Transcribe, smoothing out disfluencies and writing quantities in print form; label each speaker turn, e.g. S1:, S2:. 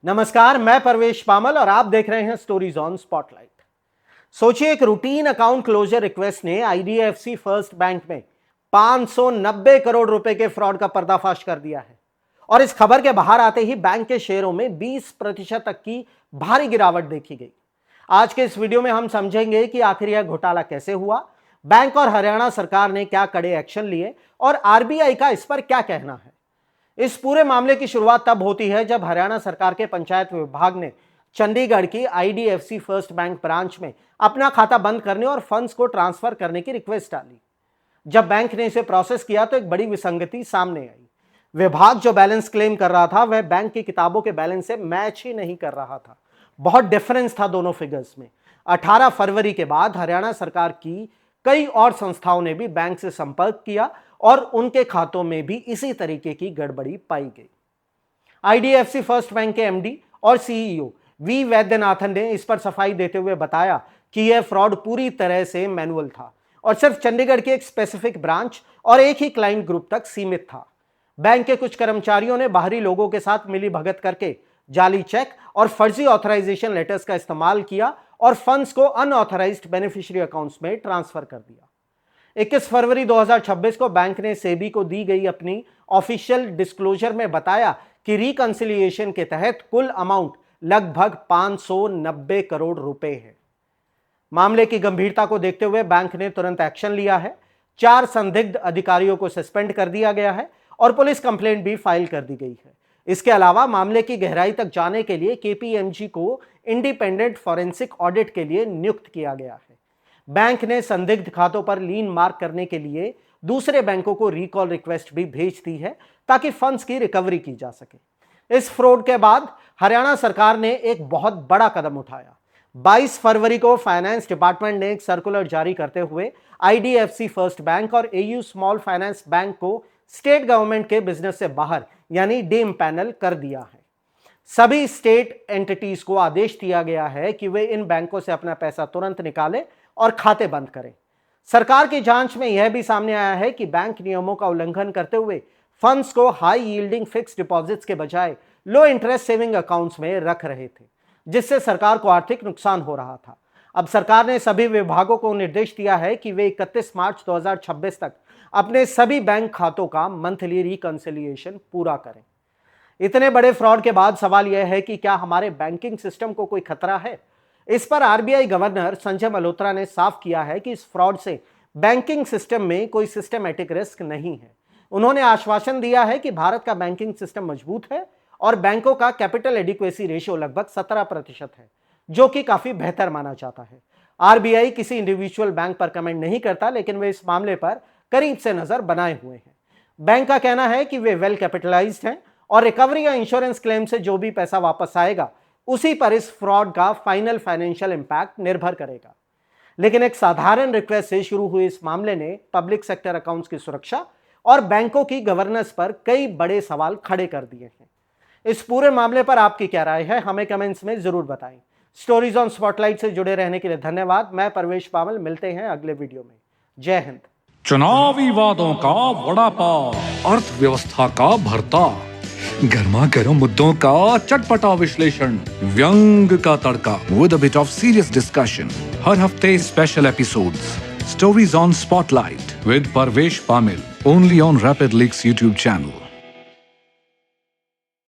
S1: नमस्कार, मैं परवेश पामल और आप देख रहे हैं स्टोरीज ऑन स्पॉटलाइट। सोचिए, एक रूटीन अकाउंट क्लोजर रिक्वेस्ट ने आईडीएफसी फर्स्ट बैंक में 590 करोड़ रुपए के फ्रॉड का पर्दाफाश कर दिया है और इस खबर के बाहर आते ही बैंक के शेयरों में 20% तक की भारी गिरावट देखी गई। आज के इस वीडियो में हम समझेंगे कि आखिर यह घोटाला कैसे हुआ, बैंक और हरियाणा सरकार ने क्या कड़े एक्शन लिए और आरबीआई का इस पर क्या कहना है। इस पूरे मामले की शुरुआत तब होती है जब हरियाणा सरकार के पंचायत विभाग ने चंडीगढ़ की आईडीएफसी फर्स्ट बैंक ब्रांच में अपना खाता बंद करने और फंड्स को ट्रांसफर करने की रिक्वेस्ट डाली। जब बैंक ने इसे प्रोसेस किया तो एक बड़ी विसंगति सामने आई। विभाग जो बैलेंस क्लेम कर रहा था वह बैंक की किताबों के बैलेंस से मैच ही नहीं कर रहा था। बहुत डिफरेंस था दोनों फिगर्स में। 18 फरवरी के बाद हरियाणा सरकार की कई और संस्थाओं ने भी बैंक से संपर्क किया और उनके खातों में भी इसी तरीके की गड़बड़ी पाई गई। आईडीएफसी फर्स्ट बैंक के एमडी और सीईओ वी वैद्यनाथन ने इस पर सफाई देते हुए बताया कि यह फ्रॉड पूरी तरह से मैनुअल था और सिर्फ चंडीगढ़ की एक स्पेसिफिक ब्रांच और एक ही क्लाइंट ग्रुप तक सीमित था। बैंक के कुछ कर्मचारियों ने बाहरी लोगों के साथ मिली भगत करके जाली चेक और फर्जी ऑथराइजेशन लेटर्स का इस्तेमाल किया और फंड्स को अनऑथराइज्ड बेनिफिशियरी अकाउंट्स में ट्रांसफर कर दिया। 21 फरवरी 2026 को बैंक ने सेबी को दी गई अपनी ऑफिशियल डिस्क्लोजर में बताया कि रिकंसिलिएशन के तहत कुल अमाउंट लगभग 590 करोड़ रुपए है। मामले की गंभीरता को देखते हुए बैंक ने तुरंत एक्शन लिया है। 4 संदिग्ध अधिकारियों को सस्पेंड कर दिया गया है और पुलिस कंप्लेंट भी फाइल कर दी गई है। इसके अलावा मामले की गहराई तक जाने के लिए केपीएमजी को इंडिपेंडेंट फॉरेंसिक ऑडिट के लिए नियुक्त किया गया है। बैंक ने संदिग्ध खातों पर लीन मार्क करने के लिए दूसरे बैंकों को रिकॉल रिक्वेस्ट भी भेज दी है ताकि फंड्स की रिकवरी की जा सके। इस फ्रॉड के बाद हरियाणा सरकार ने एक बहुत बड़ा कदम उठाया। 22 फरवरी को फाइनेंस डिपार्टमेंट ने एक सर्कुलर जारी करते हुए आईडीएफसी फर्स्ट बैंक और एयू स्मॉल फाइनेंस बैंक को स्टेट गवर्नमेंट के बिजनेस से बाहर यानी डीइम्पैनल कर दिया है। सभी स्टेट एंटिटीज को आदेश दिया गया है कि वे इन बैंकों से अपना पैसा तुरंत निकालें और खाते बंद करें। सरकार की जांच में यह भी सामने आया है कि बैंक नियमों का उल्लंघन करते हुए फंड्स को हाई यील्डिंग फिक्स्ड डिपॉजिट्स के बजाय लो इंटरेस्ट सेविंग अकाउंट्स में रख रहे थे, जिससे सरकार को आर्थिक नुकसान हो रहा था। अब सरकार ने सभी विभागों को निर्देश दिया है कि वे 31 मार्च 2026 तक अपने सभी बैंक खातों का मंथली रिकंसिलिएशन पूरा करें। इतने बड़े फ्रॉड के बाद सवाल यह है कि क्या हमारे बैंकिंग सिस्टम को कोई खतरा है? इस पर आरबीआई गवर्नर संजय मल्होत्रा ने साफ किया है कि इस फ्रॉड से बैंकिंग सिस्टम में कोई सिस्टमैटिक रिस्क नहीं है। उन्होंने आश्वासन दिया है कि भारत का बैंकिंग सिस्टम मजबूत है और बैंकों का कैपिटल एडिक्वेसी रेशियो लगभग 17% है, जो कि काफी बेहतर माना जाता है। आरबीआई किसी इंडिविजुअल बैंक पर कमेंट नहीं करता, लेकिन वे इस मामले पर करीब से नजर बनाए हुए हैं। बैंक का कहना है कि वे वेल कैपिटलाइज्ड हैं और रिकवरी या इंश्योरेंस क्लेम से जो भी पैसा वापस आएगा उसी पर इस फ्रॉड का फाइनल फाइनेंशियल इंपैक्ट निर्भर करेगा। लेकिन एक साधारण रिक्वेस्ट से शुरू हुए इस मामले ने पब्लिक सेक्टर अकाउंट्स की सुरक्षा और बैंकों की गवर्नेंस पर कई बड़े सवाल खड़े कर दिए हैं। इस पूरे मामले पर आपकी क्या राय है, हमें कमेंट्स में जरूर बताएं। स्टोरीज ऑन स्पॉटलाइट से जुड़े रहने के लिए धन्यवाद। मैं परवेश पामल, मिलते हैं अगले वीडियो में। जय हिंद।
S2: चुनावी वादों का वड़ा पाव, अर्थव्यवस्था का भरता, गर्मा गर्म मुद्दों का चटपटा विश्लेषण, व्यंग का तड़का with a bit of serious discussion. हर हफ्ते special episodes, stories on spotlight with Parvesh Pamil, only on Rapid Leaks YouTube channel.